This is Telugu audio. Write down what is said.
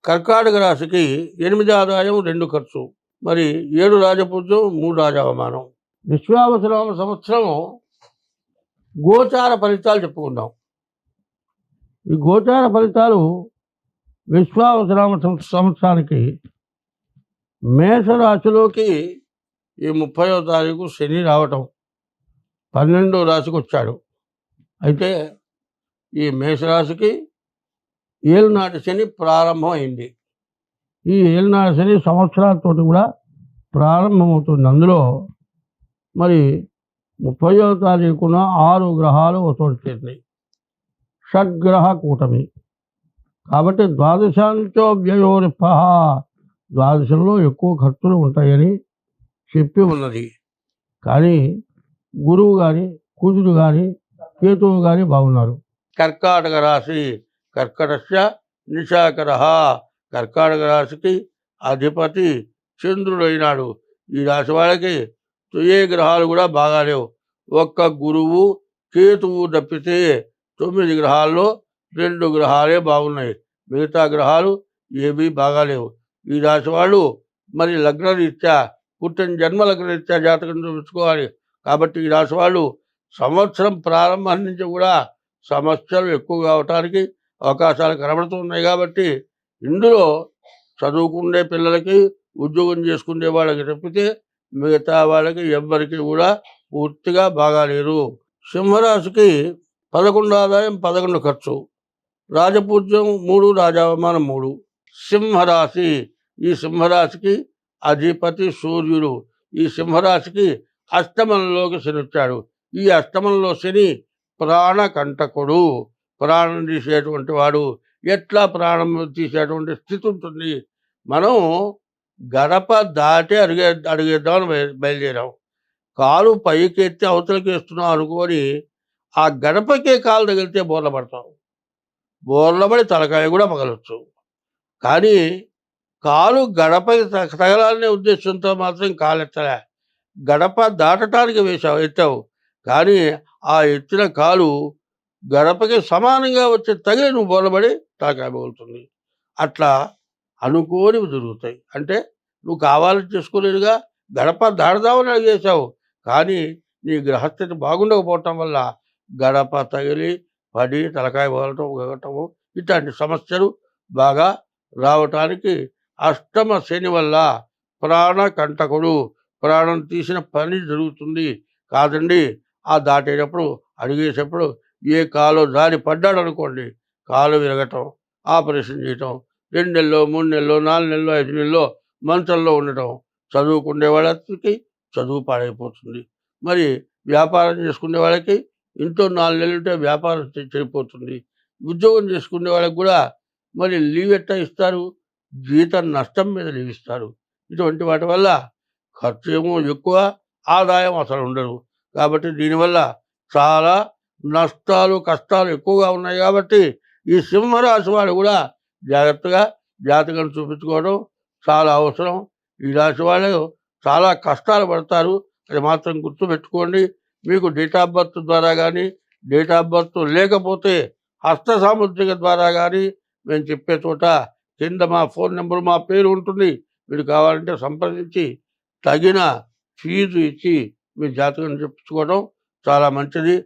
కర్కాటక రాశికి 8 ఆదాయం 2 ఖర్చు. మరి 7 రాజపూజ్యం 3 రాజావమానం. విశ్వావసునామ సంవత్సరం గోచార ఫలితాలు చెప్పుకుందాం. ఈ గోచార ఫలితాలు విశ్వావసునామ సంవత్సరానికి మేషరాశిలోకి ఈ 30వ తారీఖు శని రావటం 12వ రాశికి వచ్చాడు. అయితే ఈ మేషరాశికి ఏలునాటి శని ప్రారంభం అయింది. ఈ ఏలునాటి శని సంవత్సరాలతో కూడా ప్రారంభమవుతుంది. అందులో మరి 30వ తారీఖున 6 గ్రహాలు ఒకచోట చేరినాయి. షడ్గ్రహ కూటమి కాబట్టి ద్వాదశాంతో వ్యయోరిప, ద్వాదశంలో ఎక్కువ ఖర్చులు ఉంటాయని చెప్పి ఉన్నది. కానీ గురువు కానీ కుజుడు కానీ కేతువు కానీ బాగున్నారు. కర్కాటక రాశి కర్కటస్య నిశాకర, కర్కాటక రాశికి అధిపతి చంద్రుడు అయినాడు. ఈ రాశి వాళ్ళకి ఏ గ్రహాలు కూడా బాగాలేవు. ఒక్క గురువు కేతువు తప్పితే 9 గ్రహాల్లో 2 గ్రహాలే బాగున్నాయి. మిగతా గ్రహాలు ఏమీ బాగాలేవు. ఈ రాశి వాళ్ళు మరి లగ్నరీత్యా పుట్టిన జన్మ లగ్నరీత్యా జాతకం చూపించుకోవాలి. కాబట్టి ఈ రాశి వాళ్ళు సంవత్సరం ప్రారంభం నుంచి కూడా సమస్యలు ఎక్కువ కావటానికి అవకాశాలు కనబడుతున్నాయి. కాబట్టి ఇందులో చదువుకునే పిల్లలకి, ఉద్యోగం చేసుకునే వాళ్ళకి తప్పితే మిగతా వాళ్ళకి ఎవ్వరికి కూడా పూర్తిగా బాగాలేరు. సింహరాశికి 11 ఆదాయం 11 ఖర్చు, రాజపూజ్యం 3 రాజావమానం 3. సింహరాశి, ఈ సింహరాశికి అధిపతి సూర్యుడు. ఈ సింహరాశికి అష్టమంలోకి శని వచ్చాడు. ఈ అష్టమంలో శని ప్రాణకంటకుడు, ప్రాణం తీసేటువంటి వాడు. ఎట్లా ప్రాణం తీసేటువంటి స్థితి ఉంటుంది. మనం గడప దాటి అడిగేద్దామని బయలుదేరాం. కాలు పైకి ఎత్తి అవతలకి వేస్తున్నాం అనుకొని ఆ గడపకే కాలు తగిలితే బోర్ల పడతాం. బోర్లబడి తలకాయ కూడా పగలొచ్చు. కానీ కాలు గడపకి తగలాలనే ఉద్దేశంతో మాత్రం కాలు ఎత్తలే. గడప దాటటానికి ఎత్తావు. కానీ ఆ ఎత్తిన కాలు గడపకి సమానంగా వచ్చి తగిలి నువ్వు బోర్లబడి తలకాయ పగులుతుంది. అట్లా అనుకోనివి జరుగుతాయి. అంటే నువ్వు కావాలని చేసుకోలేదుగా, గడప దాడదామని అడిగేశావు. కానీ నీ గ్రహస్థితి బాగుండకపోవటం వల్ల గడప తగిలి పడి తలకాయ పోగటము ఇట్లాంటి సమస్యలు బాగా రావటానికి అష్టమ శని వల్ల ప్రాణకంటకుడు, ప్రాణం తీసిన పని జరుగుతుంది. కాదండి, ఆ దాటేటప్పుడు అడిగేటప్పుడు ఏ కాలో జారి పడ్డాడు అనుకోండి, కాలు విరగటం, ఆపరేషన్ చేయటం, 2 నెలలో 3 నెలలో 4 నెలలో 5 నెలలో మంచంలో ఉండటం. చదువుకునే వాళ్ళకి చదువు పాడైపోతుంది. మరి వ్యాపారం చేసుకునే వాళ్ళకి ఇంట్లో 4 నెలలు ఉంటే వ్యాపారం చెడిపోతుంది. ఉద్యోగం చేసుకునే వాళ్ళకి కూడా మరి లీవ్ ఎట్లా ఇస్తారు? జీతం నష్టం మీద లీవ్ ఇస్తారు. ఇటువంటి వాటి వల్ల ఖర్చు ఏమో ఎక్కువ, ఆదాయం అసలు ఉండదు. కాబట్టి దీనివల్ల చాలా నష్టాలు కష్టాలు ఎక్కువగా ఉన్నాయి. కాబట్టి ఈ సింహరాశి వాళ్ళు కూడా జాగ్రత్తగా జాతకం చూపించుకోవడం చాలా అవసరం. ఈ రాశి వాళ్ళు చాలా కష్టాలు పడతారు, అది మాత్రం గుర్తుపెట్టుకోండి. మీకు డేట్ ఆఫ్ బర్త్ ద్వారా కానీ, డేట్ ఆఫ్ బర్త్ లేకపోతే హస్త సాముద్రిక ద్వారా కానీ మేము చెప్పే చోట కింద మా ఫోన్ నెంబరు, మా పేరు ఉంటుంది. మీరు కావాలంటే సంప్రదించి తగిన ఫీజు ఇచ్చి మీ జాతకం చెప్పుకోవడం చాలా మంచిది.